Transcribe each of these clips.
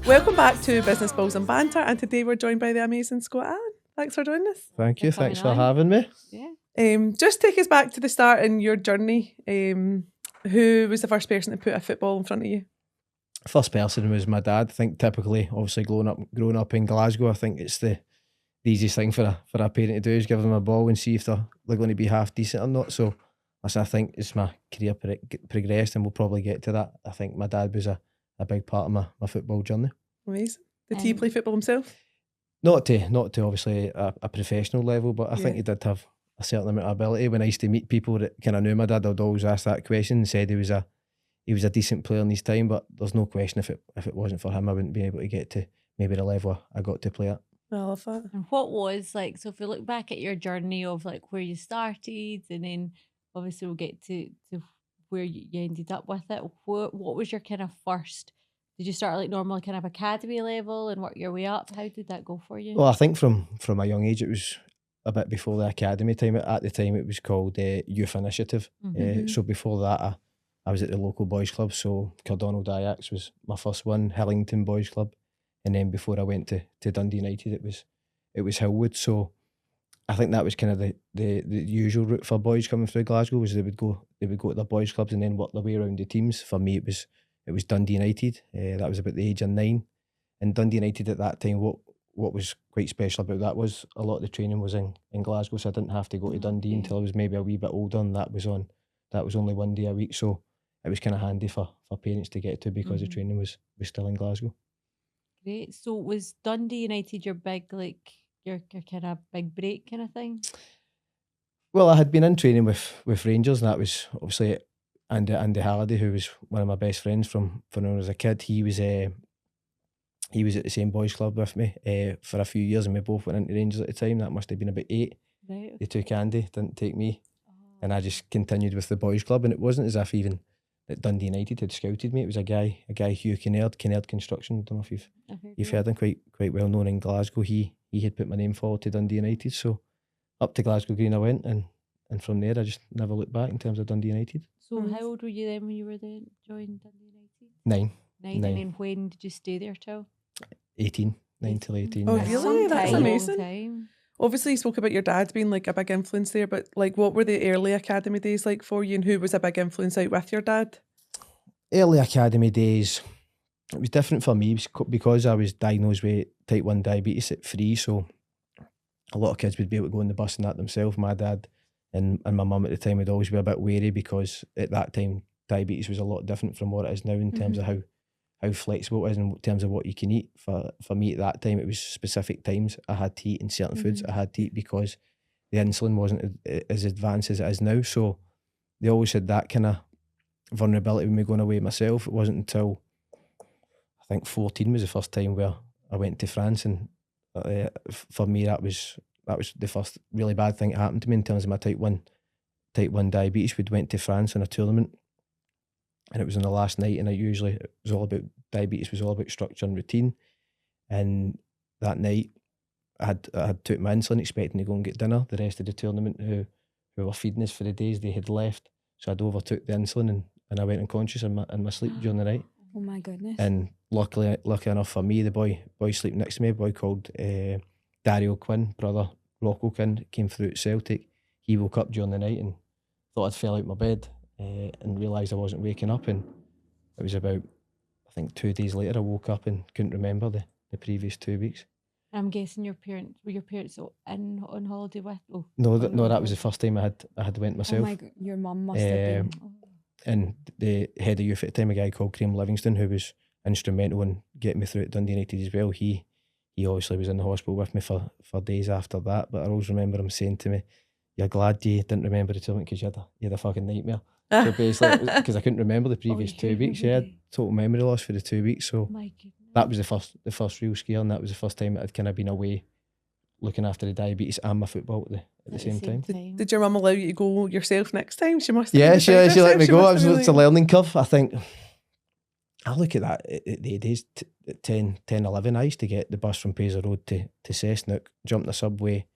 Welcome back to Business Balls and Banter, and today we're joined by the amazing Scott Allan. Thanks for doing this. Thank you. Thanks for on. having me. Yeah. Just take us back to the start in your journey. Who was the first person to put a football in front of you? First person was my dad. I think typically, obviously growing up in Glasgow, I think it's the easiest thing for a parent to do is give them a ball and see if they're going to be half decent or not. So I think as my career progressed, and we'll probably get to that, I think my dad was a big part of my football journey. Amazing. Did he play football himself? Not to obviously a professional level, but I think he did have a certain amount of ability. When I used to meet people that kind of knew my dad, I'd always ask that question and said he was a decent player in his time, but there's no question if it wasn't for him, I wouldn't be able to get to maybe the level I got to play at. I love that. And what was like, so if we look back at your journey of like where you started, and then obviously we'll get to where you ended up with it, what was your kind of first, did you start like normal kind of academy level and work your way up? How did that go for you? Well, I think from a young age, it was a bit before the academy time. At the time, it was called Youth Initiative. So before that, I was at the local boys club. So Cardonald Ajax was my first one, Hillington Boys Club, and then before I went to Dundee United, it was Hillwood. So I think that was kind of the usual route for boys coming through Glasgow, was they would go to their boys clubs and then work their way around the teams. For me, it was Dundee United. That was about the age of 9, and Dundee United at that time, what was quite special about that was a lot of the training was in Glasgow, so I didn't have to go to Dundee until I was maybe a wee bit older, and that was only one day a week, so it was kind of handy for parents to get to because the training was still in Glasgow. Great. So was Dundee United your big, like, your kind of big break kind of thing? Well, I had been in training with Rangers, and that was obviously Andy Halliday, who was one of my best friends from when I was a kid. He was at the same boys club with me for a few years, and we both went into Rangers at the time. That must have been about 8. Right. Okay. They took Andy, didn't take me, and I just continued with the boys club. And it wasn't as if even that Dundee United had scouted me. It was a guy Hugh Kinnaird Construction. I don't know if you've heard him, quite well known in Glasgow. He had put my name forward to Dundee United, so up to Glasgow Green I went, and from there I just never looked back in terms of Dundee United. So how old were you then when you were then joined Dundee United? 9. 9. And then when did you stay there till? 18. 9 till 18. Oh, yeah. really? That's amazing. Time. Obviously, you spoke about your dad being like a big influence there, but like, what were the early academy days like for you, and who was a big influence out with your dad? Early academy days, it was different for me because I was diagnosed with type 1 diabetes at 3, so a lot of kids would be able to go on the bus and that themselves. My dad and my mum at the time would always be a bit wary, because at that time diabetes was a lot different from what it is now in terms of how flexible it is in terms of what you can eat. For me at that time, it was specific times I had to eat, and certain foods I had to eat because the insulin wasn't as advanced as it is now. So they always had that kind of vulnerability with me going away myself. It wasn't until I think 14 was the first time where I went to France, and for me that was the first really bad thing that happened to me in terms of my type 1 diabetes. We'd went to France on a tournament, and it was on the last night, and it was all about diabetes, was all about structure and routine. And that night I had took my insulin expecting to go and get dinner. The rest of the tournament who were feeding us for the days, they had left, so I'd overtook the insulin, and I went unconscious in my sleep during the night. Oh my goodness. And lucky enough for me, the boy sleeping next to me, a boy called Dario Quinn, brother Rocco Quinn, came through at Celtic. He woke up during the night and thought I'd fell out my bed, and realised I wasn't waking up, and it was about, I think 2 days later I woke up and couldn't remember the previous 2 weeks. I'm guessing were your parents in on holiday with? No, that was the first time I had went myself. Oh my God, your mum must have been. And the head of youth at the time, a guy called Graham Livingston, who was instrumental in getting me through at Dundee United as well, he obviously was in the hospital with me for days after that. But I always remember him saying to me, "You're glad you didn't remember the tournament because you had a fucking nightmare." So basically, because I couldn't remember the previous 2 weeks, I had total memory loss for the 2 weeks. So that was the first real scare, and that was the first time that I'd kind of been away looking after the diabetes and my football at the same time. Did your mum allow you to go yourself next time? She must have. Yeah, she let me go. It's a really... learning curve. I think I look at that at the days at 10, 11. I used to get the bus from Paisley Road to Cessnock, jump the subway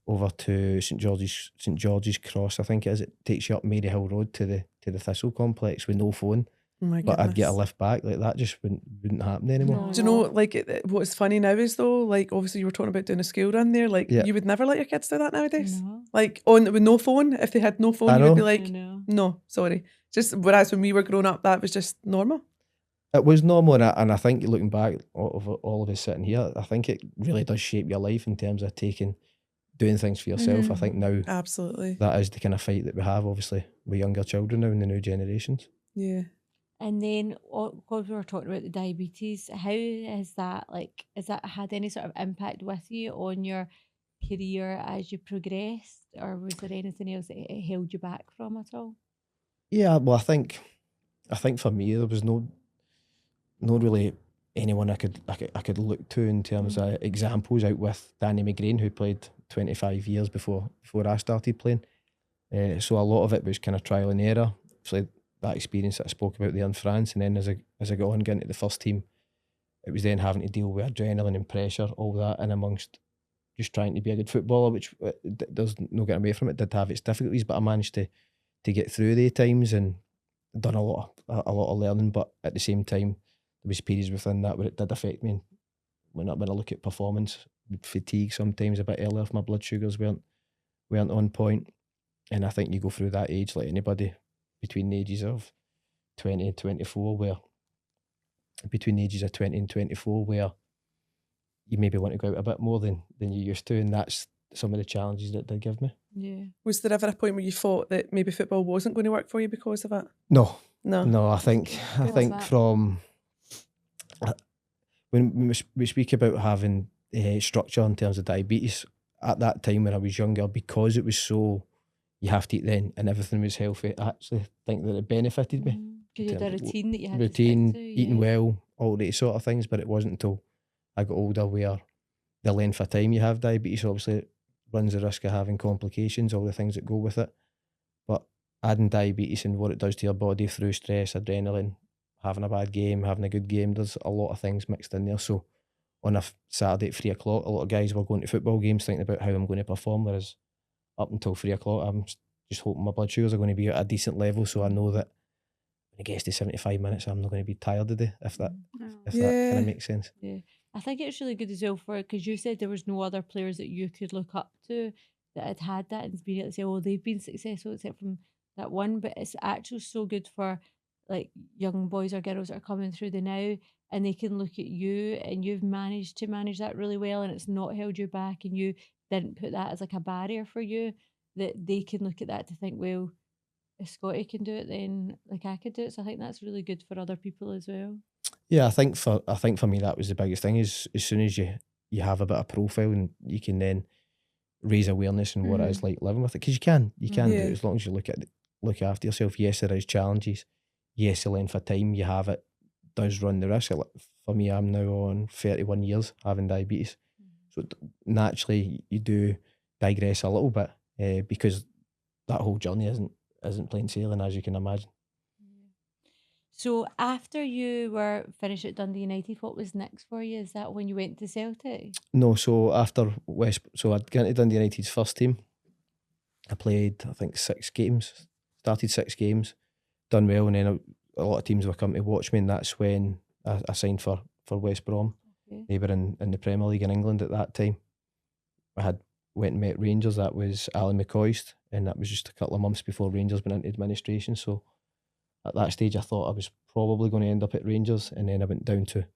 over to St George's Cross, I think it is. It takes you up Maryhill Road to the Thistle complex with no phone. Oh my but I'd get a goodness. lift back. Like that just wouldn't happen anymore. No. Do you know, like, what's funny now is though, like, obviously you were talking about doing a school run there, like, Yeah. you would never let your kids do that nowadays. No. Like, with no phone, if they had no phone, I you would be know. like, No. no, sorry. Just, whereas when we were growing up, that was just normal. It was normal, and I think looking back, all of us sitting here, I think it really does shape your life in terms of doing things for yourself. I think now Absolutely. that is the kind of fight that we have, obviously, with younger children now in the new generations. Yeah. And then, because we were talking about the diabetes, how has that, like, has that had any sort of impact with you on your career as you progressed, or was there anything else that it held you back from at all? Yeah, well, I think for me there was no really anyone I could look to in terms of examples out with Danny McGrain, who played 25 years before I started playing. So a lot of it was kind of trial and error. So that experience that I spoke about there in France, and then as I got on getting into the first team, it was then having to deal with adrenaline and pressure, all that, and amongst just trying to be a good footballer, which there's no getting away from it. Did have its difficulties, but I managed to get through the times and done a lot of learning. But at the same time, there was periods within that where it did affect me. And when I look at performance, fatigue sometimes a bit earlier if my blood sugars weren't on point. And I think you go through that age like anybody between the ages of 20 and 24 where between the ages of 20 and 24 where you maybe want to go out a bit more than you used to, and that's some of the challenges that they give me. Yeah. Was there ever a point where you thought that maybe football wasn't going to work for you because of it? No, No. I think that? from when we speak about having structure in terms of diabetes, at that time when I was younger, because it was so you have to eat then and everything was healthy, I actually think that it benefited me. Because you had a terms of routine that you had Routine, to stick to. eating Yeah. well, all these sort of things. But it wasn't until I got older where the length of time you have diabetes obviously runs the risk of having complications, all the things that go with it. But adding diabetes and what it does to your body through stress, adrenaline, having a bad game, having a good game, there's a lot of things mixed in there. So on a Saturday at 3 o'clock, a lot of guys were going to football games thinking about how I'm going to perform, whereas up until 3 o'clock, I'm just hoping my blood sugars are going to be at a decent level, so I know that when it gets to 75 minutes, I'm not going to be tired today, if that kind Yeah. of makes sense. Yeah. I think it's really good as well for it because you said there was no other players that you could look up to that had that and be able to say, oh, they've been successful except from that one. But it's actually so good for like young boys or girls that are coming through the now and they can look at you and you've managed to manage that really well and it's not held you back and you didn't put that as like a barrier for you, that they can look at that to think, well, if Scotty can do it, then like I could do it. So I think that's really good for other people as well. Yeah, I think for me that was the biggest thing. Is as soon as you have a bit of profile and you can then raise awareness in what it is like living with it, because you can do Yeah. it as long as you look after yourself. Yes, there is challenges. Yes, the length of time you have it does run the risk. Like, for me, I'm now on 31 years having diabetes, so naturally you do digress a little bit because that whole journey isn't plain sailing, as you can imagine. So after you were finished at Dundee United, what was next for you? Is that when you went to Celtic? No, so after so I'd got into Dundee United's first team. I played, I think, 6 games. Started 6 games, done well, and then a lot of teams were coming to watch me, and that's when I signed for West Brom. Okay. They were in the Premier League in England at that time. I went and met Rangers. That was Allan McCoist, and that was just a couple of months before Rangers went into administration. So at that stage, I thought I was probably going to end up at Rangers, and then I went down to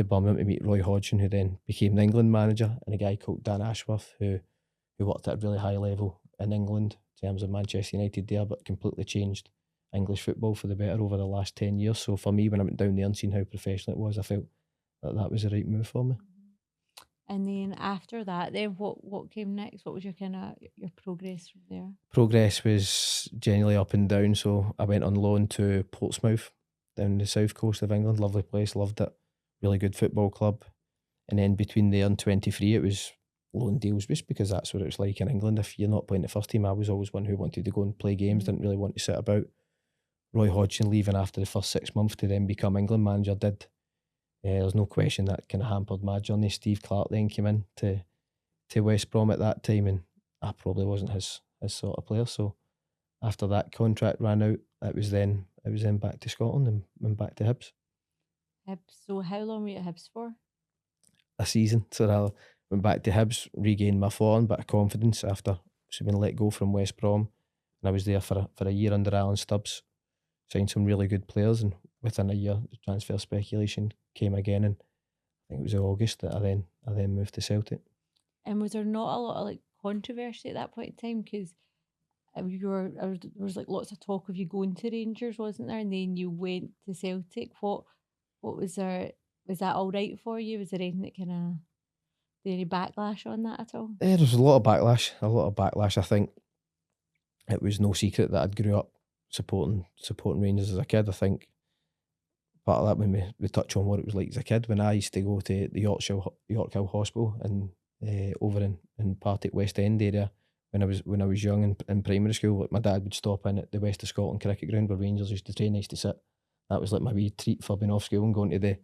Birmingham to meet Roy Hodgson, who then became the England manager, and a guy called Dan Ashworth, who worked at a really high level in England in terms of Manchester United there, but completely changed English football for the better over the last 10 years. So for me, when I went down there and seen how professional it was, I felt that was the right move for me. And then after that, then what came next? What was your kind of your progress from there? Progress was generally up and down. So I went on loan to Portsmouth down the south coast of England. Lovely place, loved it. Really good football club. And then between there and 23, it was loan deals, just because that's what it was like in England. If you're not playing the first team, I was always one who wanted to go and play games, didn't really want to sit about. Roy Hodgson leaving after the first 6 months to then become England manager did. There's no question that kind of hampered my journey. Steve Clark then came in to West Brom at that time, and I probably wasn't his sort of player, so after that contract ran out, it was then back to Scotland and went back to Hibs. Hibs. So how long were you at Hibs for? A season. So I went back to Hibs, regained my form, bit of confidence after being let go from West Brom, and I was there for a year under Allan Stubbs. Signed some really good players, and within a year, the transfer speculation came again, and I think it was August that I then moved to Celtic. And was there not a lot of like controversy at that point in time? Because there was like lots of talk of you going to Rangers, wasn't there? And then you went to Celtic. What was there? Was that all right for you? Was there anything that kind of did any backlash on that at all? There was a lot of backlash. I think it was no secret that I'd grew up supporting Rangers as a kid. I think part of that, when we touch on what it was like as a kid, when I used to go to the York Hill Hospital and over in Partick West End area when I was young in primary school, like my dad would stop in at the West of Scotland cricket ground where Rangers used to train. I used to sit. That was like my wee treat for being off school and going to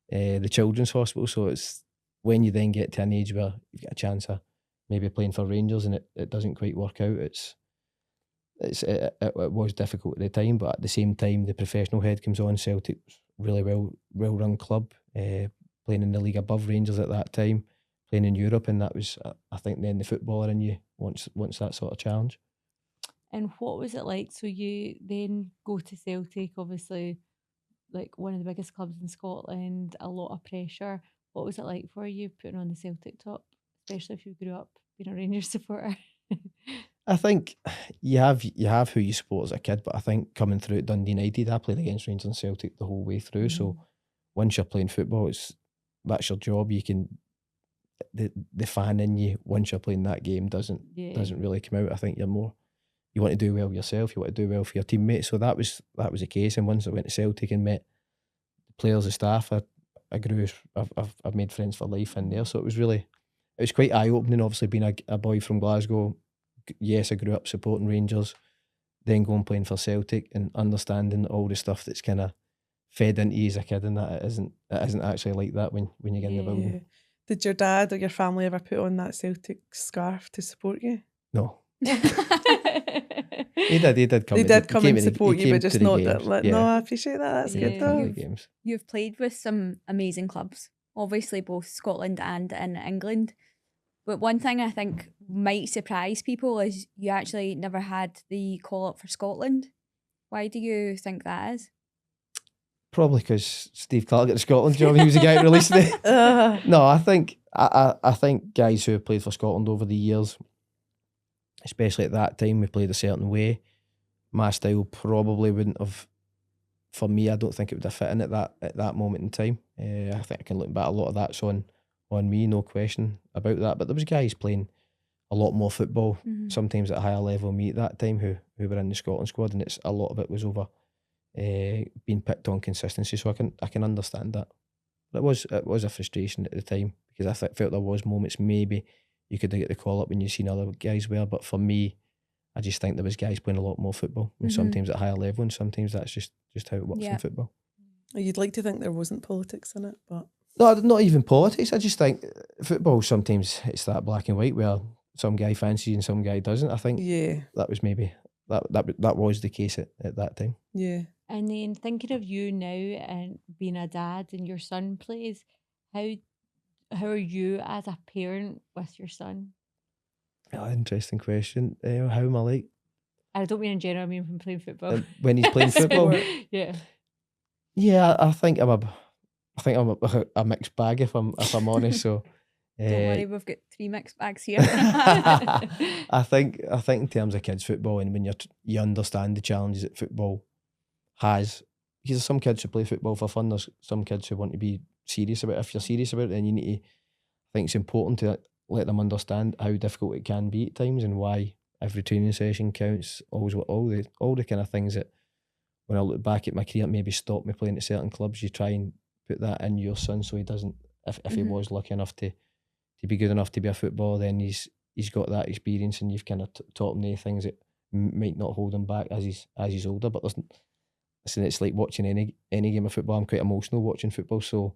the children's hospital. So it's when you then get to an age where you've got a chance of maybe playing for Rangers and it doesn't quite work out. It was difficult at the time, but at the same time, the professional head comes on. Celtic was really well run club, playing in the league above Rangers at that time, playing in Europe, and that was, I think, then the footballer in you wants that sort of challenge. And what was it like? So you then go to Celtic, obviously, like one of the biggest clubs in Scotland, a lot of pressure. What was it like for you putting on the Celtic top, especially if you grew up being a Rangers supporter? I think you have who you support as a kid, but I think coming through at Dundee United, I played against Rangers and Celtic the whole way through. So once you're playing football, that's your job. You can the fan in you once you're playing that game doesn't really come out. I think you want to do well yourself. You want to do well for your teammates. So that was the case. And once I went to Celtic and met the players, the staff, I grew. I've made friends for life in there. So it was quite eye opening. Obviously, being a boy from Glasgow. Yes, I grew up supporting Rangers, then going playing for Celtic and understanding all the stuff that's kind of fed into you as a kid, and that it isn't actually like that when you get in the building. Yeah. Did your dad or your family ever put on that Celtic scarf to support you? No. He did come. They did come and support he you, came but just to the not games. that. Yeah. No, I appreciate that. That's He good did come to though. the games. You've played with some amazing clubs, obviously both Scotland and in England. But one thing I think might surprise people is you actually never had the call up for Scotland. Why do you think that is? Probably because Steve Clark got the Scotland job. He was the guy who released it. No, I think guys who have played for Scotland over the years, especially at that time, we played a certain way. My style probably wouldn't have. For me, I don't think it would have fit in at that moment in time. I think I can look back. A lot of that's on me, no question about that. But there was guys playing a lot more football, sometimes at a higher level than me at that time, who were in the Scotland squad, and a lot of it was over being picked on consistency. So I can understand that. But it was a frustration at the time because I felt there was moments maybe you could get the call up when you seen other guys were, but for me, I just think there was guys playing a lot more football, and sometimes at a higher level, and sometimes that's just how it works in football. You'd like to think there wasn't politics in it, but no, not even politics. I just think football sometimes it's that black and white where some guy fancies and some guy doesn't. I think that was maybe that was the case at that time. Yeah. And then thinking of you now and being a dad and your son plays, how are you as a parent with your son? Oh, interesting question. How am I like? I don't mean in general, I mean from playing football. When he's playing football? Yeah. Yeah, I think I'm a mixed bag if I'm honest. So Don't worry, we've got 3 mixed bags here. I think in terms of kids football, and when you understand the challenges that football has, because there's some kids who play football for fun, there's some kids who want to be serious about it. If you're serious about it, then you need to, I think it's important to let them understand how difficult it can be at times and why every training session counts. Always all the kind of things that when I look back at my career maybe stopped me playing at certain clubs, you try and put that in your son so he doesn't, if he was lucky enough to be good enough to be a footballer, then he's got that experience and you've kind of taught him the things that might not hold him back as he's older. But listen, it's like watching any game of football. I'm quite emotional watching football, so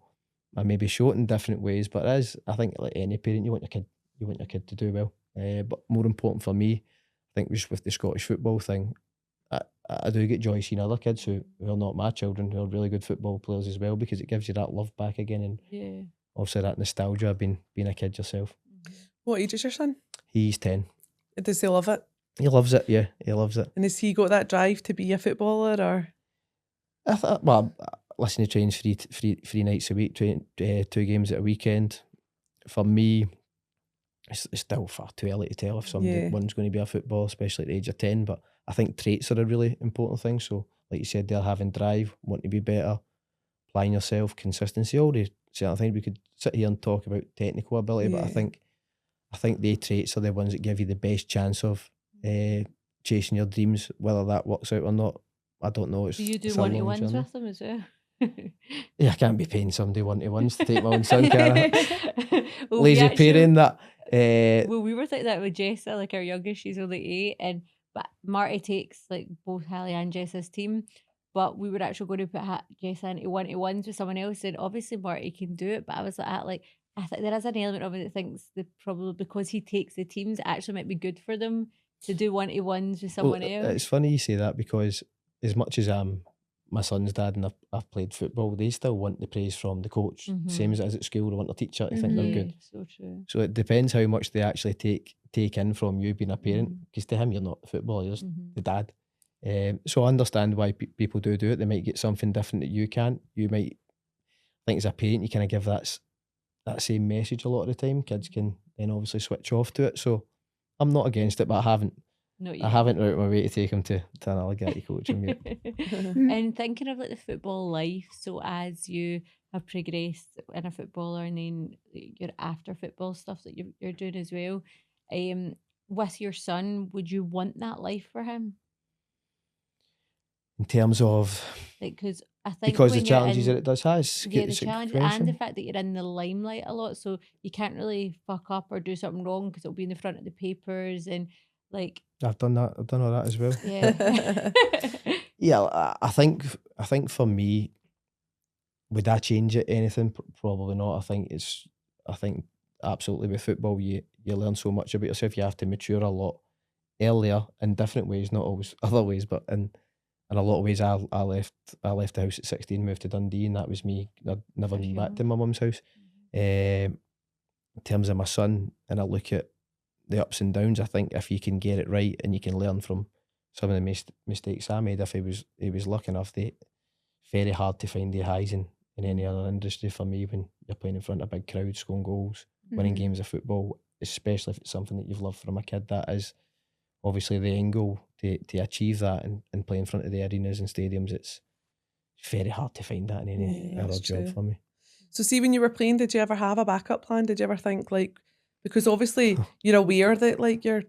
I maybe show it in different ways. But it is, I think, like any parent, you want your kid to do well. But more important for me, I think, was with the Scottish football thing. I do get joy seeing other kids who are not my children, who are really good football players as well, because it gives you that love back again, and Yeah. also that nostalgia of being a kid yourself. What age is your son? He's 10. Does he love it? He loves it, yeah, he loves it. And has he got that drive to be a footballer, or? Well, listen, he trains three nights a week, 2 games at a weekend. For me, it's still far too early to tell if one's going to be a footballer, especially at the age of 10. But I think traits are a really important thing. So, like you said, they're having drive, wanting to be better, applying yourself, consistency, all the certain things. We could sit here and talk about technical ability, but I think the traits are the ones that give you the best chance of chasing your dreams. Whether that works out or not, I don't know. Do you do it's a long one-to-ones journey. with them as well? Yeah, I can't be paying somebody one-to-ones to take my own son, can I? Well, we Lazy actually- parent that. Well, we were thinking that with Jessa, like our youngest, she's only 8, but Marty takes like both Hallie and Jessa's team. But we were actually going to put Jessa into one-to-ones with someone else, and obviously Marty can do it. But I was like, I think there is an element of it that thinks that probably because he takes the teams, it actually might be good for them to do one-to-ones with someone else. It's funny you say that, because as much as I'm my son's dad and I've played football, they still want the praise from the coach. Same as it is at school, they want their teacher to think they're good. So true. So it depends how much they actually take in from you being a parent, because to him you're not the footballer, you're just the dad. So I understand why people do it. They might get something different that you can't. You might think as a parent you kind of give that same message a lot of the time. Kids can then obviously switch off to it. So I'm not against it, but I haven't out my way to take him to another guy to coach him yet. And thinking of like the football life, so as you have progressed in a footballer, and then your after football stuff that you're doing as well, with your son, would you want that life for him? In terms of, like, because I think because the when you're challenges in- that it does has, yeah, the challenge and the fact that you're in the limelight a lot, so you can't really fuck up or do something wrong because it'll be in the front of the papers and like I've done all that as well. yeah. Yeah, I think for me, would I change it anything? Probably not. I think absolutely with football, you learn so much about yourself. You have to mature a lot earlier in different ways, not always other ways, but in a lot of ways. I left the house at 16, moved to Dundee, and that was me. I'd never been back to my mum's house. In terms of my son, and I look at the ups and downs, I think if you can get it right and you can learn from some of the mistakes I made, if he was lucky enough, very hard to find the highs in any other industry for me when you're playing in front of big crowds, scoring goals, winning games of football, especially if it's something that you've loved from a kid. That is obviously the end goal, to achieve that and play in front of the arenas and stadiums. It's very hard to find that in any other job for me. So see, when you were playing, did you ever have a backup plan? Did you ever think like, because obviously you're aware that like your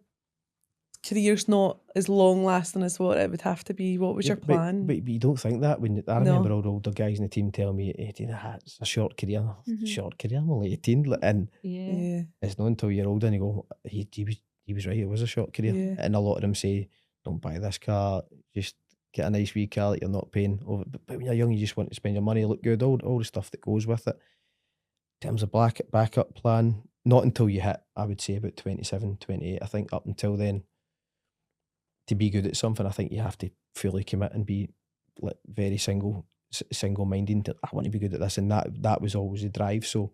career's not as long lasting as what it would have to be. What was your plan? But you don't think that when I remember all the older guys in the team telling me 18, it's a short career. Short career, I'm only 18. And it's not until you're older and you go, he was right, it was a short career. Yeah. And a lot of them say, don't buy this car, just get a nice wee car that you're not paying over. But when you're young, you just want to spend your money, look good, all the stuff that goes with it. In terms of backup plan, not until you hit, I would say, about 27, 28. I think up until then, to be good at something, I think you have to fully commit and be like very single-minded. I want to be good at this, and that was always the drive. So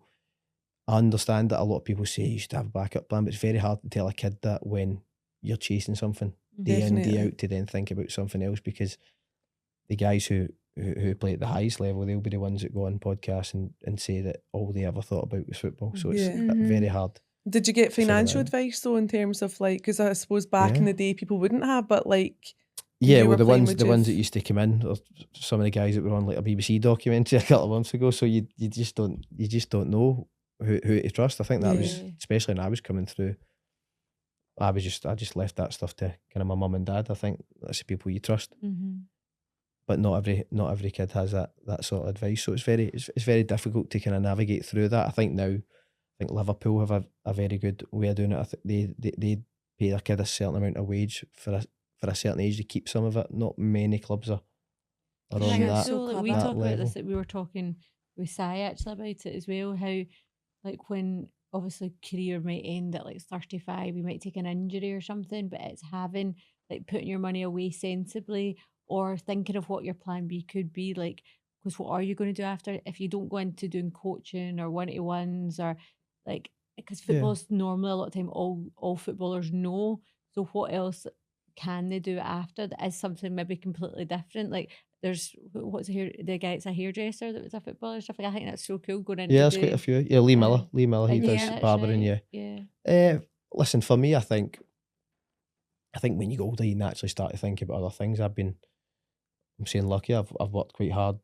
I understand that a lot of people say you should have a backup plan, but it's very hard to tell a kid that when you're chasing something day in, day out, to then think about something else, because the guys who play at the highest level, they'll be the ones that go on podcasts and say that all they ever thought about was football. So it's very hard. Did you get financial advice though, in terms of like, because I suppose back in the day people wouldn't have, but like well, the ones that used to come in, or some of the guys that were on like a BBC documentary a couple of months ago, so you just don't know who to trust. I think that was, especially when I was coming through, I just left that stuff to kind of my mum and dad. I think that's the people you trust. But not every kid has that sort of advice, so it's very difficult to kind of navigate through that. I think Liverpool have a very good way of doing it. I think they pay their kid a certain amount of wage for a certain age to keep some of it. Not many clubs are on that. So like, we that talk about level. this, that we were talking with Sai actually about it as well, how like when obviously career might end at like 35, you might take an injury or something, but it's having like putting your money away sensibly, or thinking of what your plan B could be, like, because what are you going to do after if you don't go into doing coaching or one-to-ones, or like, because Yeah. football's normally a lot of time all footballers know. So what else can they do after that is something maybe completely different? Like, there's the guy that's a hairdresser that was a footballer, stuff like that. I think that's so cool going into Yeah, there's quite a few. Yeah, Lee Miller. Lee Miller, he does that's barbering, right. yeah. Yeah. Listen, for me, I think when you go older, you naturally start to think about other things. I'm saying lucky. I've worked quite hard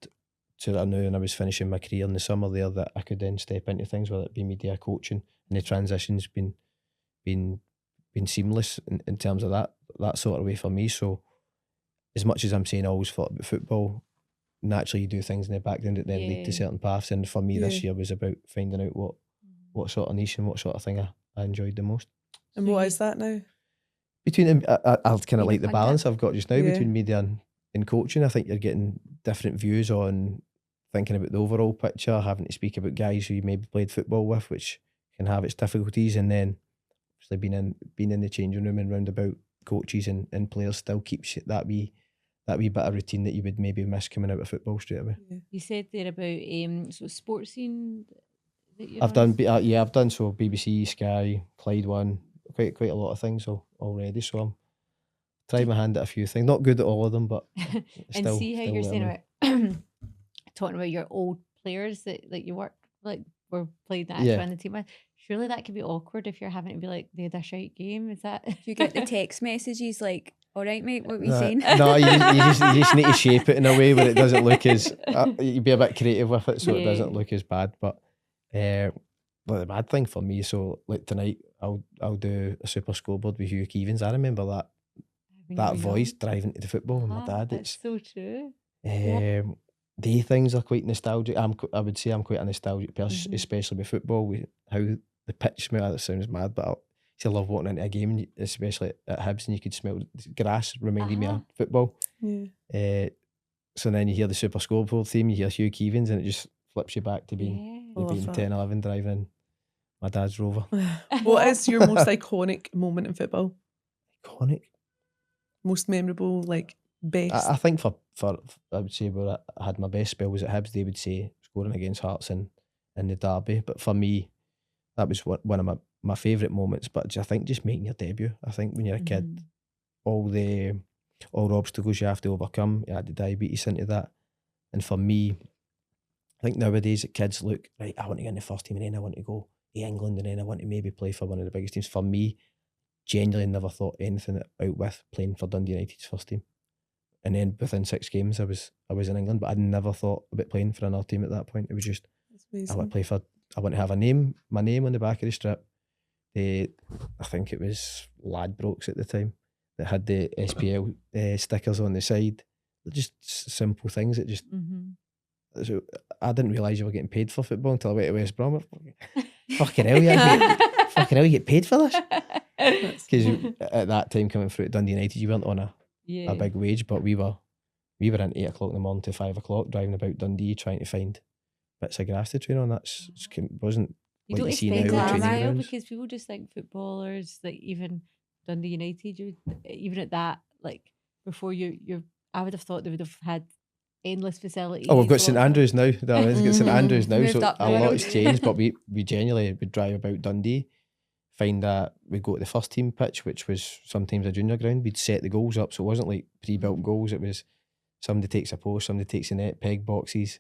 to that now, and I was finishing my career in the summer there that I could then step into things, whether it be media coaching, and the transition's been seamless in terms of that sort of way for me. So as much as I'm saying I always thought about football, naturally you do things in the background that then lead to Yeah. certain paths. And for me, this Yeah. year was about finding out what sort of niche and what sort of thing I enjoyed the most. And So what you- is that now? Between I kind of Media like the content. balance I've got just now Yeah. between media and coaching. I think you're getting different views on thinking about the overall picture, having to speak about guys who you maybe played football with, which can have its difficulties, and then obviously being in the changing room and round about coaches and players still keeps that wee bit of routine that you would maybe miss coming out of football straight away. You said there about so sports scene that you're I've on? done I've done so BBC, Sky, Clyde One, quite a lot of things already. So I'm trying my hand at a few things. Not good at all of them, but And still see how still you're saying learning. about talking about your old players that you were playing the Yeah. actual in the team with. Surely that could be awkward if you're having to be like, they had a shite game. Is that You get the text messages like, all right, mate, what were you No, saying? no, you just need to shape it in a way where it doesn't look as you be a bit creative with it so it doesn't Yeah. look as bad. But well, the bad thing for me, so like tonight I'll do a super scoreboard with Hugh Keevans. I remember that when you were voice young? driving to the football with my Ah, dad. that's It's so true. they things are quite nostalgic. I would say I'm quite a nostalgic person, Mhm. especially with football. With how the pitch smell. That sounds mad, but I love walking into a game, and especially at Hibs, and you could smell the grass. Reminding me of Uh-huh. football. Yeah. So then you hear the Super Scoreboard theme, you hear Hugh Keevans, and it just flips you back to being Yeah. Love being that. 10, 11 driving in my dad's Rover. What is your most iconic moment in football? Iconic. Most memorable, like best? I think for I would say where I had my best spell was at Hibs. They would say scoring against Hearts in the derby, but for me, that was one of my favourite moments. But I think just making your debut. I think when you're a kid, Mhm. all the obstacles you have to overcome, you add the diabetes into that. And for me, I think nowadays that kids look, right, I want to get in the first team and then I want to go to England and then I want to maybe play for one of the biggest teams. For me, genuinely never thought anything out with playing for Dundee United's first team. And then within 6 games I was in England, but I'd never thought about playing for another team at that point. It was just That's I want to amazing. play for, I want to have my name on the back of the strip. I think it was Ladbrokes at the time that had the SPL stickers on the side. Just simple things that just. Mhm. So I didn't realise you were getting paid for football until I went to West Brom. Fucking hell, yeah! Fucking hell, you get paid for this? Because at that time coming through at Dundee United, you weren't on a Yeah. big wage, but we were in 8 o'clock in the morning to 5 o'clock driving about Dundee trying to find bits of grass to train on. Wasn't You like don't you see expect now that with as training well, grounds. because people just think footballers, like even Dundee United, even at that, like before I would have thought they would have had endless facilities. Oh, we've got lots St of- Andrews now. No, we've got St Andrews now, Moved so up a the lot road. has changed. But we genuinely would drive about Dundee, find that we'd go to the first team pitch, which was sometimes a junior ground. We'd set the goals up, so it wasn't like pre-built goals. It was somebody takes a post, somebody takes a net, peg boxes.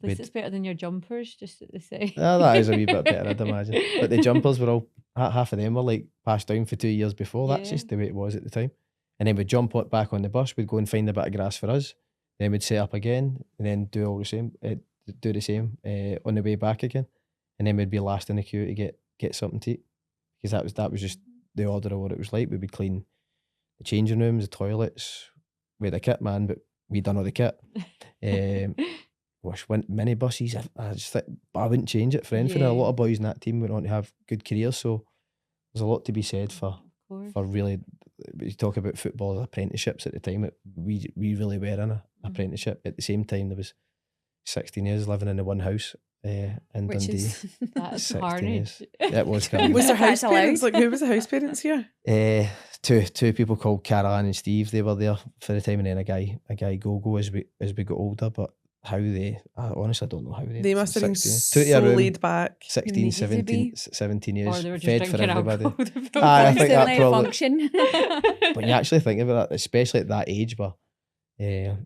At least it's better than your jumpers, just at the same. That is a wee bit better, I'd imagine. But the jumpers were all, half of them were like passed down for 2 years before. That's Yeah. just the way it was at the time. And then we'd jump back on the bus, we'd go and find a bit of grass for us. Then we'd set up again and then do the same on the way back again. And then we'd be last in the queue to get something to eat. Because that was just the order of what it was like. We would clean the changing rooms, the toilets. We had a kit man, but we done all the kit. Minibuses. I just think I wouldn't change it for anything. A lot Yeah. of boys in that team went on to have good careers, so there's a lot to be said for Of course. really. You talk about football apprenticeships at the time. We really were in a apprenticeship. At the same time, there was 16 years living in the one house in Which Dundee. is That's 16 carnage. years. It was carnage. Was there That's house parents? allowed. Like, who was the house parents here? Two people called Caroline and Steve. They were there for the time, and then a guy Gogo as we got older. But how I honestly don't know how They must have been 16 so laid back. 16, needed to 17, be. 17 years Or they were just fed for drinking everybody. alcohol. Aye, I think that Constantly probably. function. When you actually think about it, especially at that age, where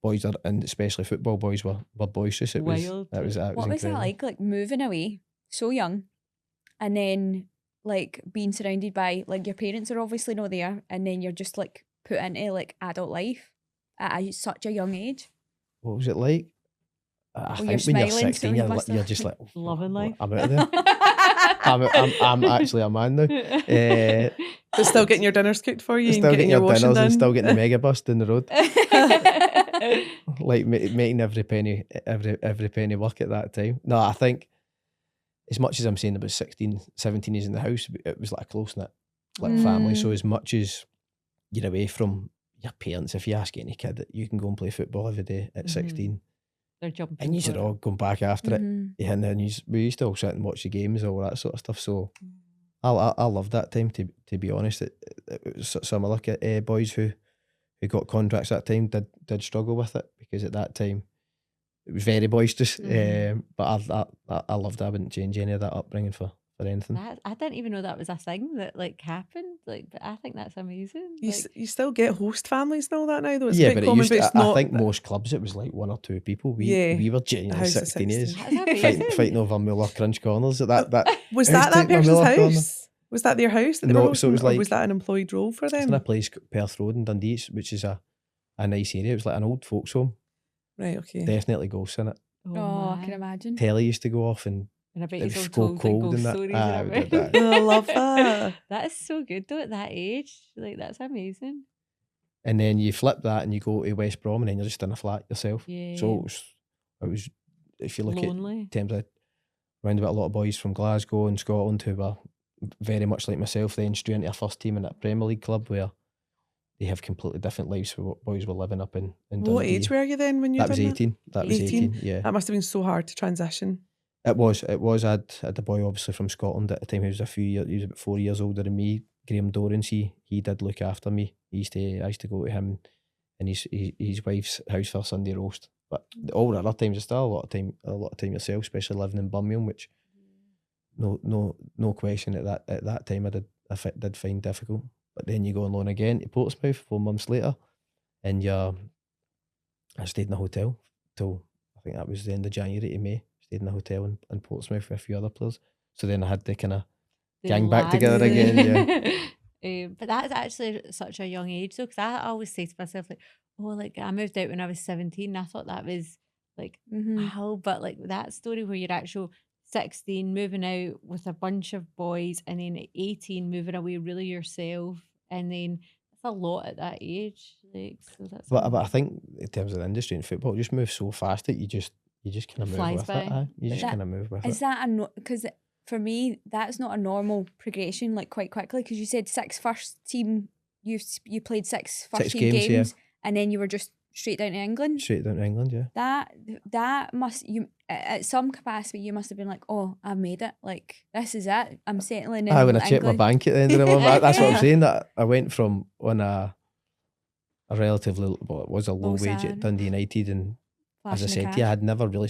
boys are, and especially football boys were boisterous. It was Wild. that was What was that incredible. like moving away so young, and then like being surrounded by like your parents are obviously not there, and then you're just like put into like adult life at such a young age. What was it like? I Well, think you're when you're smiling, 16, so you must you're have- just like Loving life. I'm out of there. I'm actually a man now. But still getting your dinners cooked for you and Still getting getting your your washing dinners done. and still getting the megabus down the road. Like making every penny work at that time. No, I think as much as I'm saying about 16, 17 years in the house, it was like a close knit like family. So as much as you're away from your parents, if you ask any kid that you can go and play football every day at 16, They're jumping. and you're all going back after it, Mhm. yeah, and then we used to all sit and watch the games, all that sort of stuff. So I loved that time. To be honest, it was some of the boys who got contracts that time did struggle with it, because at that time it was very boisterous. But I loved it. I wouldn't change any of that upbringing for anything. I didn't even know that was a thing that like happened. Like, but I think that's amazing. You, Like, you still get host families and all that now, though. It's Yeah, quite but it common, used but to, it's I not. think most clubs it was like one or two people. We were genuinely house of 16 years 16. that's amazing. fighting over Muller crunch corners. That Was who's that taking my person's Miller corner? house? Was that their house? That they No, were so it was hosting, or like- was that an employed role for it's them? in a place called Perth Road in Dundee, which is a nice area. It was like an old folks home. Right, okay. Definitely ghosts in it. Oh, I can man. imagine. Telly used to go off, and And I bet it you was told cold like, and ghost that. stories Aye, and we did everything. that. I love that. That is so good though at that age. Like, that's amazing. And then you flip that and you go to West Brom, and then you're just in a flat yourself. Yeah. So it was if you look Lonely. at terms of round about a lot of boys from Glasgow and Scotland who were very much like myself, then straight into a first team in a Premier League club where they have completely different lives from what boys were living up in Dundee. What age were you then when you That was done 18. That was 18? 18, yeah. That must have been so hard to transition. It was. I had a boy obviously from Scotland at the time. He was he was about 4 years older than me. Graham Dorrans. He did look after me. I used to go to him and his wife's house for Sunday roast. But all the other times, there's still a lot of time yourself, especially living in Birmingham, which no question at that time I did find difficult. But then you go on loan again to Portsmouth 4 months later, and I stayed in a hotel till I think that was the end of January to May. Stayed in a hotel in Portsmouth with a few other players. So then I had to kind of The gang back lads. together again. Yeah. But that's actually such a young age though, because I always say to myself like, oh, like I moved out when I was 17. I thought that was like wow, but like that story where you're actual 16 moving out with a bunch of boys, and then at 18 moving away really yourself, and then that's a lot at that age. Like, so that's But I think in terms of the industry in football, it just moves so fast that you just kind of move Flies with by. it. Aye. You just That- kind of move with Is it. that because for me that's not a normal progression like quite quickly, because you said 6 first team, you played 6 first 6 team games, games, yeah. and then you were just straight down to England. Straight down to England, yeah. That must, you at some capacity you must have been like, oh, I've made it, like this is it, I'm settling in Aye, when I checked my England. bank at the end of the month, that's what I'm saying. That I went from on a relatively, well, it was a low wage salary. at Dundee United, and as I Flashing the said to you, I cash. had never really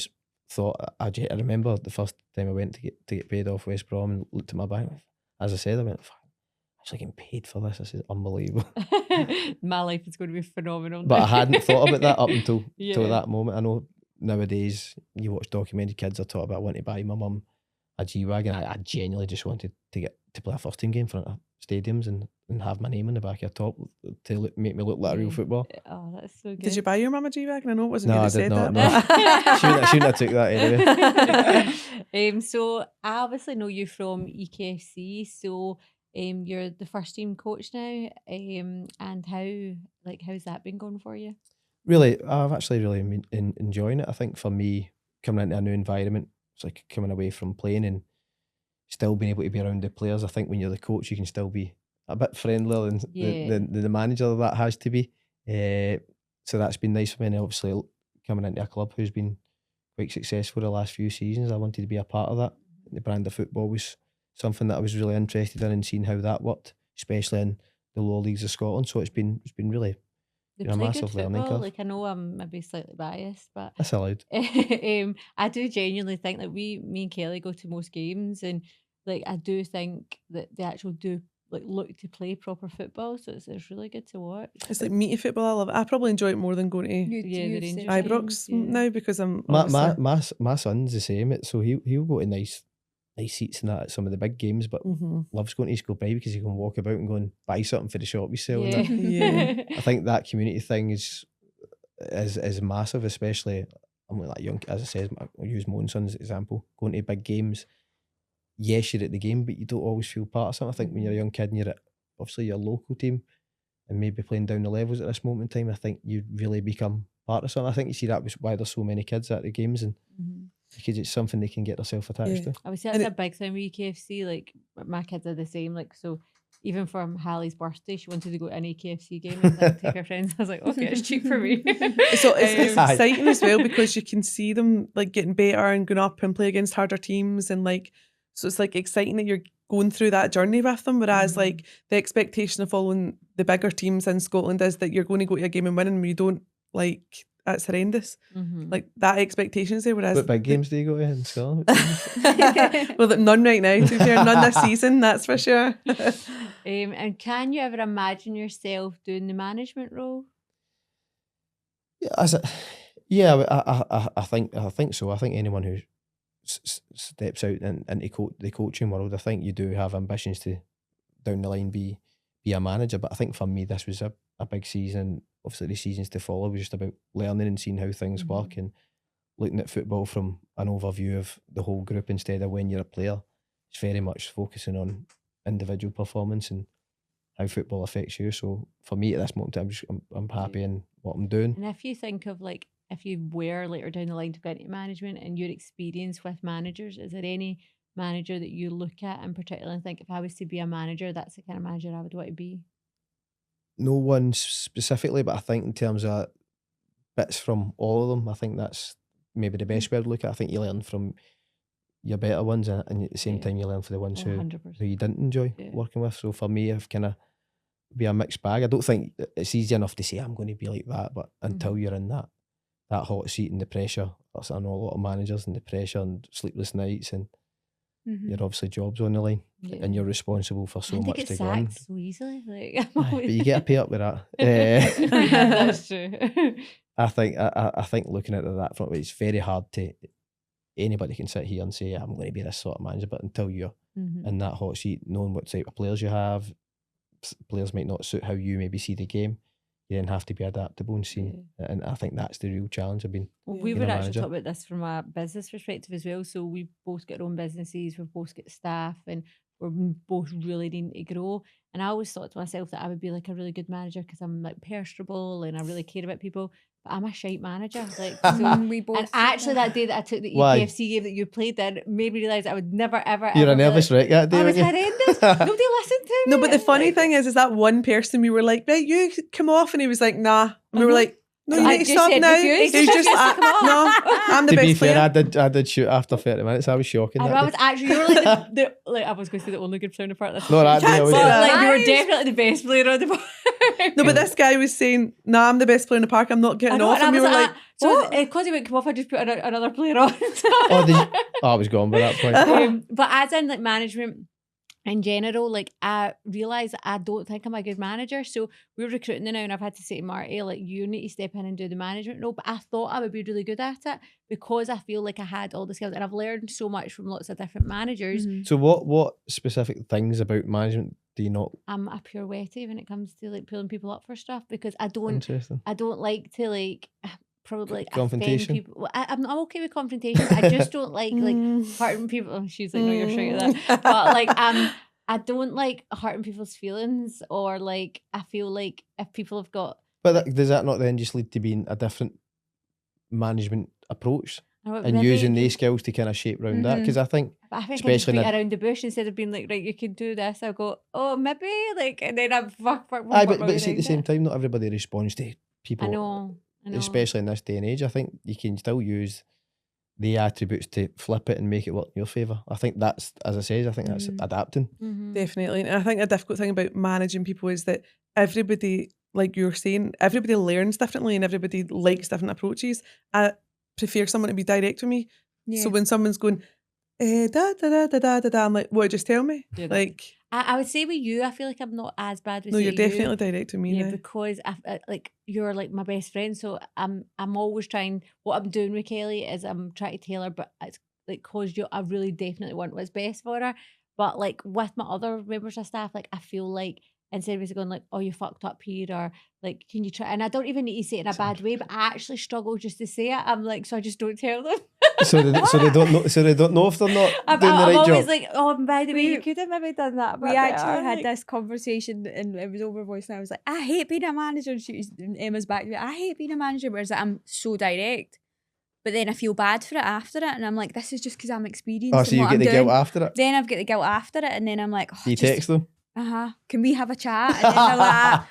thought. I remember the first time I went to get paid off West Brom and looked at my bank. As I said, I went, "Fuck, I'm actually getting paid for this. This is unbelievable." my life is going to be phenomenal. But I now. hadn't thought about that up until Yeah. that moment. I know nowadays you watch documentary kids are taught about wanting to buy my mum a G-Wagon. I genuinely just wanted to get to play a first team game in front of stadiums and have my name on the back of a top to make me look like a real Yeah. footballer. Oh, that's so good. Did you buy your mum a G-Wagon? I know it wasn't No, you I that said did not, that. no. shouldn't have took that anyway. So I obviously know you from EKFC. So you're the first team coach now. And how's that been going for you? Really, I've actually really been enjoying it. I think for me, coming into a new environment, it's like coming away from playing and still being able to be around the players. I think when you're the coach, you can still be a bit friendlier than Yeah. the manager that has to be. So that's been nice for me. And obviously coming into a club who's been quite successful the last few seasons. I wanted to be a part of that. The brand of football was something that I was really interested in, and seeing how that worked, especially in the lower leagues of Scotland. So it's been really They a play massive good learning football. curve. Like I know I'm maybe slightly biased, but That's allowed. I do genuinely think that me and Kelly go to most games, and like I do think that they actually do like look to play proper football. So it's really good to watch. It's like meaty football. I love it. I probably enjoy it more than going to Yeah, the You'd Rangers say games, Ibrox yeah. now because I'm My obviously. my son's the same. So he'll go to nice seats and that at some of the big games, but Mhm. loves going to East Kilbride because he can walk about and go and buy something for the shop he's selling. Yeah. Yeah. I think that community thing is massive, especially I'm like that young. As I said, I'll use my own son as an example. Going to big games, yes, you're at the game, but you don't always feel part of something. I think when you're a young kid and you're at obviously your local team and maybe playing down the levels at this moment in time, I think you really become part of something. I think you see that was why there's so many kids at the games, and Mhm. because it's something they can get themselves attached Yeah. to. I would say And that's a big thing with EKFC. Like my kids are the same. Like so, even for Hallie's birthday, she wanted to go to an EKFC game and like, take her friends. I was like, okay, it's cheap for me. So it's Aye. exciting as well because you can see them like getting better and going up and play against harder teams, and like so it's like exciting that you're going through that journey with them. Whereas Mhm. like the expectation of following the bigger teams in Scotland is that you're going to go to a game and win, and you don't, like that's horrendous. Mhm. Like that expectation's there. Whereas What big the- games do you go to in Scotland? What teams? well, none right now. To be fair, none this season. That's for sure. And can you ever imagine yourself doing the management role? Yeah, I think so. I think anyone who steps out into the coaching world, I think you do have ambitions to down the line be a manager. But I think for me, this was a big season. Obviously, the seasons to follow was just about learning and seeing how things work and looking at football from an overview of the whole group instead of when you're a player. It's very much focusing on individual performance and how football affects you. So for me at this moment, I'm happy in what I'm doing. And if you think of like if you were later down the line to get into management and your experience with managers, is there any manager that you look at in particular and think if I was to be a manager, that's the kind of manager I would want to be? No one specifically, but I think in terms of bits from all of them, I think that's maybe the best way to look at it. I think you learn from your better ones, and at the same Yeah. time you learn from the ones who 100%. you didn't enjoy Yeah. working with. So for me, I've kind of be a mixed bag. I don't think it's easy enough to say I'm going to be like that, but until you're in that hot seat and the pressure, I know a lot of managers and the pressure and sleepless nights, and your obviously job's on the line, Yeah. and you're responsible for so And they much get to go on. sacked so easily. Like, Aye, but you get to pay up with that. That's true. I think looking at it that front, it's very hard to. Anybody can sit here and say I'm going to be this sort of manager, but until you're in that hot seat, knowing what type of players you have, players might not suit how you maybe see the game. You then have to be adaptable and see, and I think that's the real challenge. I've been. Well, we being would a actually manager. talk about this from a business perspective as well. So we both got our own businesses, we've both got staff, and we're both really needing to grow. And I always thought to myself that I would be like a really good manager because I'm like personable and I really care about people. But I'm a shite manager. Like so. We both And said actually, that day that I took the Why? EKFC game that you played in made me realise I would never, ever, You're ever a be nervous like, wreck that day. I was weren't you? horrendous. Nobody listened to me. No, but the funny Like, thing is that one person we were like, right, you come off, and he was like, nah. And we were know. like, no, you I need to just stop said now. refuse. He was just Refuse to like, come off. no, I'm the To be best fair, player. I did shoot after 30 minutes. I was shocking. I That know, I day. was actually, you were like, like I was going to say the only good player on the part of this. No, that You day I can't was. say But that. like you were Nice. definitely the best player on the park. No, but this guy was saying, nah, I'm the best player in the park. I'm not I getting know, off. and I And we was were like, like, so what? because he went come off, I just put another player on. I was gone by that point. But as in like management in general, like I realise that I don't think I'm a good manager. So we're recruiting now, and I've had to say to Marty, like, you need to step in and do the management role. But I thought I would be really good at it because I feel like I had all the skills, and I've learned so much from lots of different managers. So what specific things about management do you not I'm a pure wetty when it comes to like pulling people up for stuff because I don't interesting? like to like probably like Confrontation? offend people. Well, I'm okay with confrontation. But I just don't like hurting people. Oh, she's like, no, you're straight at that. But like I don't like hurting people's feelings, or like I feel like if people have got But does that not then just lead to being a different management approach I don't know, and maybe- using these skills to kind of shape around that? Because I think But I think I just especially beat in a- around the bush instead of being like, right, you can do this. I'll go, oh, maybe, like, and then I'm fuck. aye, but see, at the same time, not everybody responds to people. I know. Especially in this day and age. I think you can still use the attributes to flip it and make it work in your favour. I think that's, as I says, I think that's adapting. Definitely. And I think a difficult thing about managing people is that everybody, like you're saying, everybody learns differently and everybody likes different approaches. I prefer someone to be direct with me. Yeah. So when someone's going, da da da da da da da, I'm like, what, just tell me? Yeah, like, I would say with you, I feel like I'm not as bad with no, you're you. definitely direct with me Yeah, now. because like you're like my best friend, so I'm always trying. What I'm doing with Kelly is I'm trying to tell her, but it's like cause I really definitely want what's best for her. But like with my other members of staff, like I feel like instead of me going like, oh, you fucked up here, or like, can you try? And I don't even need to say it in a bad way, but I actually struggle just to say it. I'm like, so I just don't tell them. So they don't know. So they don't know if they're not I'm doing the right always job. like, oh, by the way, you could have maybe done that. We actually had this conversation and it was over voice and I was like, I hate being a manager. And Emma's back to me, I hate being a manager, whereas I'm so direct. But then I feel bad for it after it and I'm like, this is just because I'm experienced. Oh, so you get the guilt after it? Then I've got the guilt after it and then I'm like, Do you text them? Can we have a chat? And then they're like,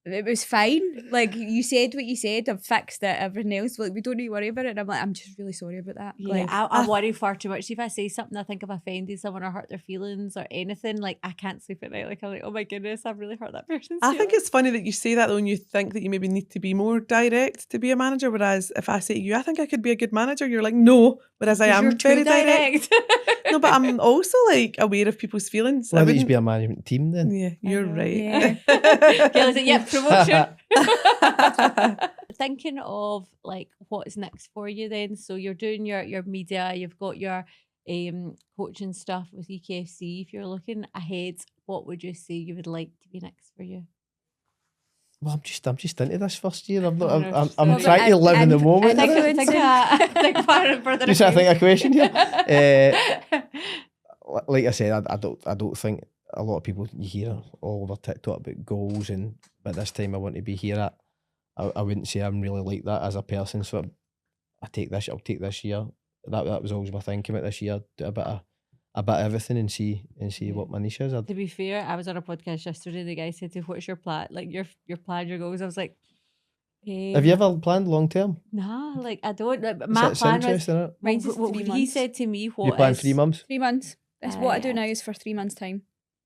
it was fine. Like, you said what you said, I've fixed it, everything else. Like, we don't need to worry about it. And I'm like, I'm just really sorry about that. Yeah, Like, I worry far too much. See, if I say something, I think I've offended someone or hurt their feelings or anything, like I can't sleep at night. Like I'm like, oh my goodness, I've really hurt that person's I think it's funny that you say that though, and you think that you maybe need to be more direct to be a manager. Whereas if I say to you, I think I could be a good manager, you're like, no. Whereas I am very direct. No, but I'm also like aware of people's feelings. Why don't you be a management team then? Yeah, you're right. Yeah. Kelly's like, yeah, promotion. Thinking of like what's next for you then. So you're doing your media, you've got your coaching stuff with EKFC. If you're looking ahead, what would you say you would like to be next for you? Well, I'm just into this first year. I'm Oh, not. no, I'm trying to live in the moment. I think further. Just I think a question here. Like I said, I don't think a lot of people you hear all over TikTok about goals and at this time I want to be here. I wouldn't say I'm really like that as a person. So I'll take this year. That was always my thinking about this year. Do a bit of everything and see what my niche is. To be fair, I was on a podcast yesterday. The guy said to, "What's your plan? Like your plan, your goals?" I was like, have you ever planned long term? Nah, like I don't. Like, my It's plan was. interesting, isn't it? Mine's is 3 He months. said to me, "What You plan is 3 months? 3 months. That's what I do yeah. now is for 3 months' time.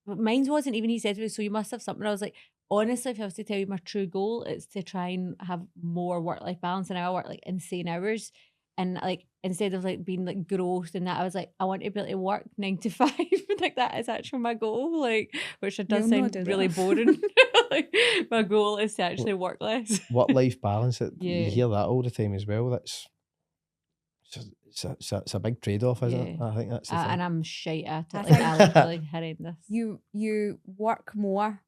But mine wasn't even. He said to me, so you must have something. I was like, honestly, if I was to tell you my true goal, it's to try and have more work-life balance, and I work like insane hours. And like instead of like being like growth and that, I was like, I want to be able to work 9 to 5. Like that is actually my goal. Like, which it does You'll not sound do really that. boring. Like my goal is to actually work less. Work-life balance. Yeah. You hear that all the time as well. It's a big trade-off, isn't it? Yeah. I think that's the thing. And I'm shite at it. I Like think- I literally horrendous. You work more,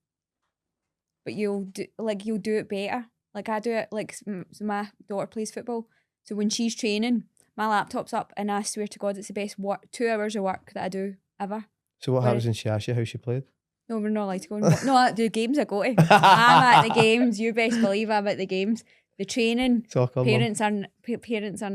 but you'll do it better. Like I do it. Like so my daughter plays football, so when she's training, my laptop's up, and I swear to God, it's the best 2 hours of work that I do ever. So what Where- happens when she asks you how she played? No, we're not allowed to go. No, the games I go to. I'm at the games. You best believe I'm at the games. The training, Soccer mum. parents aren't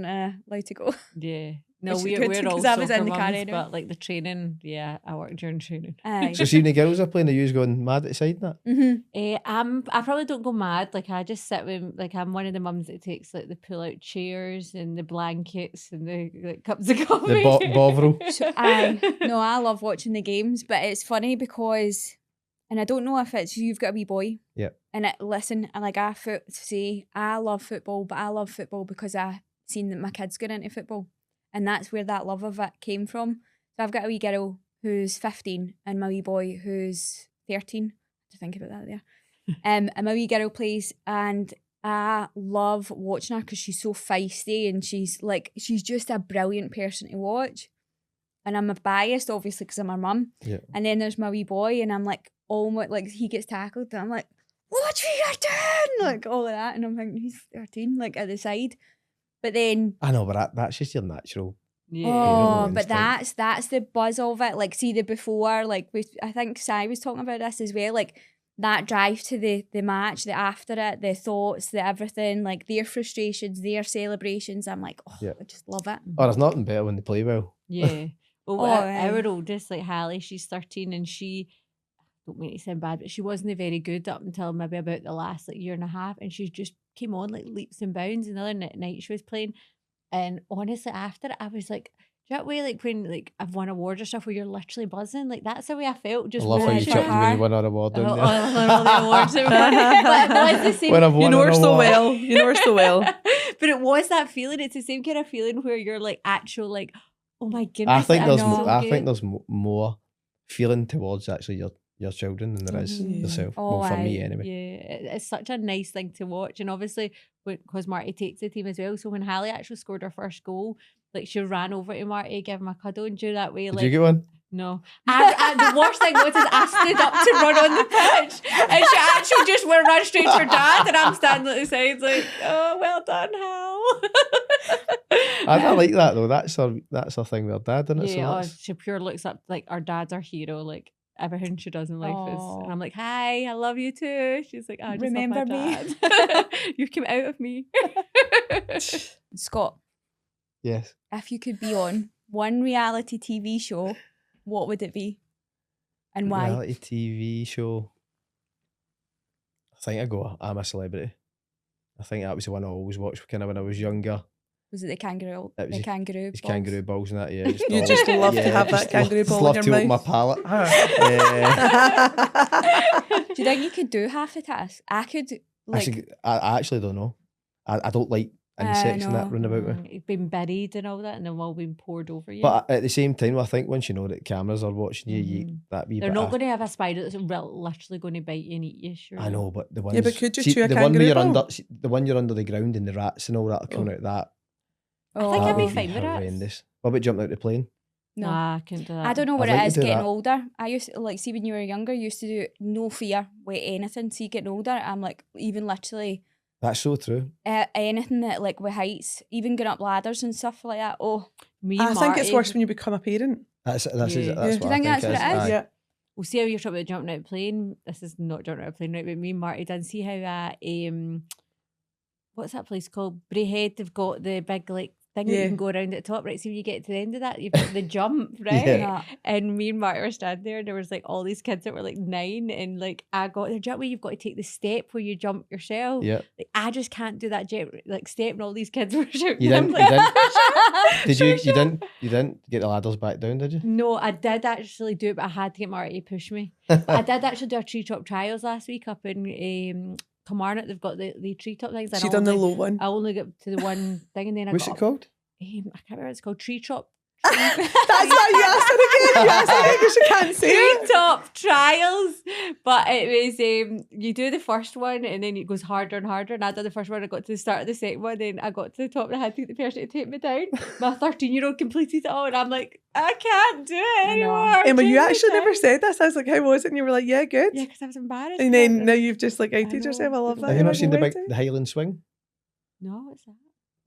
allowed to go. Yeah. No, Which is good, we're all 'cause I was in soccer the car mums, anyway. but like the training, yeah, I work during training. Aye. So see when the girls are playing, are you going mad at the side and that? Mm-hmm. I probably don't go mad. Like I just sit with, like I'm one of the mums that takes like the pull out chairs and the blankets and the like cups of coffee. The Bovril. So I love watching the games, but it's funny because, and I don't know if it's you've got a wee boy. Yeah. And listen, and like I say, I love football, but I love football because I seen that my kids got into football, and that's where that love of it came from. So I've got a wee girl who's 15 and my wee boy who's 13. To think about that there. And my wee girl plays, and I love watching her because she's so feisty and she's just a brilliant person to watch. And I'm biased, obviously, because I'm her mum. Yeah. And then there's my wee boy, and I'm like, almost like he gets tackled, and I'm like, what are you doing? Like all of that, and I'm thinking he's 13, like at the side. But then, I know, but that's just your natural. Yeah. oh, instinct. but that's the buzz of it. Like, see the before, like I think Sai was talking about this as well. Like that drive to the match, the after it, the thoughts, the everything, like their frustrations, their celebrations. I'm like, oh, Yeah. I just love it. Oh, there's nothing better when they play well. Yeah. Well, Oh, our aye. oldest, like Hallie, she's 13 and she, don't mean to sound bad, but she wasn't very good up until maybe about the last like year and a half, and she just came on like leaps and bounds. And the other night she was playing, And honestly, after it, I was like, do you know that way, like when like I've won awards or stuff where you're literally buzzing? Like that's the way I felt. I Just love how you watching chucked her. when you won our award down there. All the awards that we won. But it's the same. When I've You won know an her so award. well. You know her so well. But it was that feeling. It's the same kind of feeling where you're like actual like, oh my goodness. I think like, there's I'm mo- so I good. think there's more feeling towards actually your children than there is Mhm. yourself. Oh, Well, for me aye. anyway. Yeah, it's such a nice thing to watch. And obviously, because Marty takes the team as well. So when Hallie actually scored her first goal, like she ran over to Marty, gave him a cuddle and do that way. Did like you get one? No. And the worst thing was is I stood up to run on the pitch and she actually just went run straight to her dad and I'm standing at the side like, oh, well done, Hal. I like that though. That's our thing with our dad, isn't it? Yeah, So that's, she pure looks up like our dad's our hero, like everything she does in life is. And I'm like, hi, I love you too. She's like, I just Remember love my me? dad. You came out of me. Scott, yes. if you could be on one reality TV show, what would it be? And why? Reality TV show. I think I go I'm a Celebrity. I think that was the one I always watched kind of when I was younger. Was it the kangaroo? It was The kangaroo. It's balls? kangaroo balls and that, yeah. You just love to have that kangaroo ball in love your to open my mouth. palate. Do you think you could do half the task? I could. Like, I actually don't know. I don't like insects and that know. running about me. You've been buried and all that and they've all been poured over you. But at the same time, I think once you know that cameras are watching you, Mhm. that wee they're bit not of- going to have a spider that's literally going to bite you and eat you, sure. I know, but the ones... Yeah, but could you see, chew a the one where kangaroo you're ball? under, see, the one you're under the ground and the rats and all that are coming out of that. I think I'd that be would fine with that. horrendous. What about jumping out the plane? no. Nah, I couldn't do that. I don't know what I'd like it to is do getting that. older. I used to, like, see when you were younger, you used to do no fear with anything. See, getting older, I'm like, even literally That's so true. anything that, like, with heights, even going up ladders and stuff like that. Oh, Me I and think it's Marty- worse when you become a parent. That's Yeah. that's Yeah. Do what you I think think that's what it is? Aye. Yeah. We'll see how you're talking about jumping out of a plane. This is not jumping out of a plane, right? But me and Marty done see how what's that place called? Braehead, they've got the big like thing that Yeah. you can go around at the top, right? So when you get to the end of that, you've got the jump, right? Yeah. nah. And me and Marty were standing there and there was like all these kids that were like 9 and like I got the jump where you've got to take the step where you jump yourself. Yeah. Like, I just can't do that like step and all these kids were shouting. You I'm didn't- like, you didn't- "Sure, Did you? sure." You didn't get the ladders back down, did you? No, I did actually do it, but I had to get Marty to push me. I did actually do a treetop trials last week up in Kilmarnock. They've got the treetop things. and She I done the only- low one. I only got to the one thing and then I What's got it up- called? I can't remember what it's called. Treetop. That's why you asked her again. You asked her again because she can't say it. Treetop trials. But it was you do the first one and then it goes harder and harder. And I did the first one, I got to the start of the second one, then I got to the top and I had to get the person to take me down. My 13-year-old completed it all and I'm like, I can't do it know. anymore. Emma, you Take me actually never down. said this. I was like, how was it? And you were like, yeah, good. Yeah, because I was embarrassed. And about then it. now you've just like I outed know. yourself. I love that. Have you not Emma, seen go the Highland swing? No, what's that?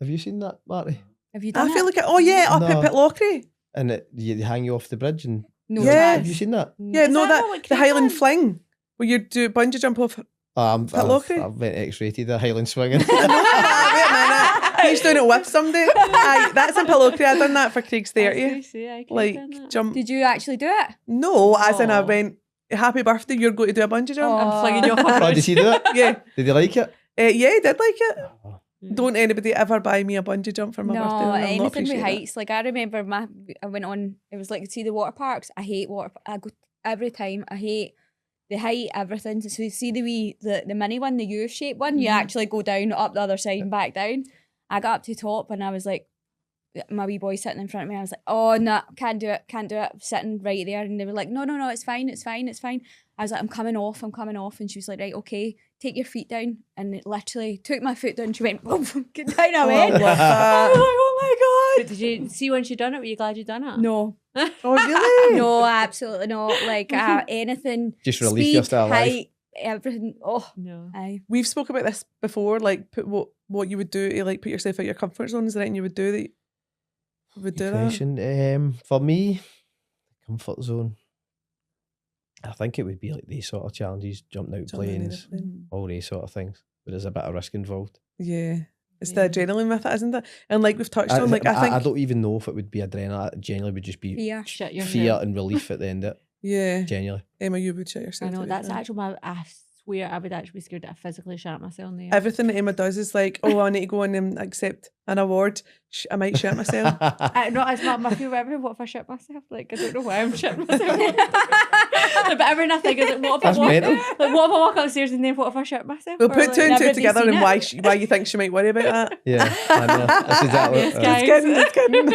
Have you seen that, Marty? Have you done I feel it? like oh yeah, up No. at Pitlochry. And they hang you off the bridge and No Yeah. have you seen that? Yeah, Is no, that that not what the Highland Craig Fling where you do bungee jump off. I've Pitlochry? went X-rated the Highland swinging. Wait a minute, he's doing it with somebody. Aye, that's in Pitlochry. I done that for Craig's 30th. Like jump. Did you actually do it? No, as in I Aw. went. Happy birthday! You're going to do a bungee jump. Oh. I'm flinging you off a Oh, bridge. did he do it? Yeah, Did he like it? yeah, he did like it. Oh. Don't anybody ever buy me a bungee jump for my birthday. No, I'll not anything with appreciate it. heights. Like I remember I went on. It was like see the water parks. I hate water. I go every time. I hate the height. Everything. So you see the mini one, the U shaped one. You Mhm. actually go down up the other side and back down. I got up to top and I was like, my wee boy sitting in front of me. I was like, oh no, can't do it. Sitting right there, and they were like, no, it's fine. I was like, I'm coming off, and she was like, right, okay, take your feet down, and it literally took my foot down. She went, boom, get down, I Oh, I went. love I was that. like, oh But did you see once you done it? Were you glad you done it? my god, no, Oh really? no, absolutely not. Like anything, Just relief speed, you're still alive. height, everything. Oh, No. aye. We've spoke about this before. Like, put what you would do to like put yourself out your comfort zone. Is there anything you would do that? Would do Good that? question. For me, comfort zone. I think it would be like these sort of challenges, jumping out Jumping in planes, the plane. all these sort of things. But there's a bit of risk involved. Yeah. It's Yeah. the adrenaline with it, isn't it? And like we've touched on, like I think, I don't even know if it would be adrenaline. It genuinely would just be Fear. Shit your fear hand. and relief at the end of it. yeah, Genuinely. Emma, you would shit I yourself. know to that's death. actually I swear I would actually be scared that I physically shat myself in the air. Everything that Emma does is like, oh, I need to go in and accept an award. I might shit myself. No, it's not my favourite ever. What if I shit myself? Like, I don't know why I'm shitting myself. But every night I think, is like, what if I walk upstairs and then what if I shit myself? We'll put two and two together and it? why you think she might worry about that. Yeah, I know. That's exactly Yes, what, guys. Just kidding.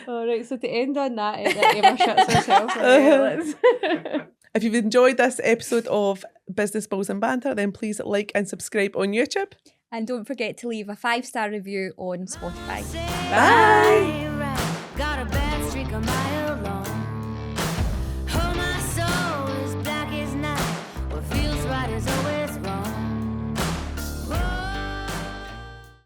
All right, so to end on that, Emma shits herself. Right, If you've enjoyed this episode of Business Balls and Banter, then please like and subscribe on YouTube. And don't forget to leave a 5-star review on Spotify. Bye. Got a bad streak of my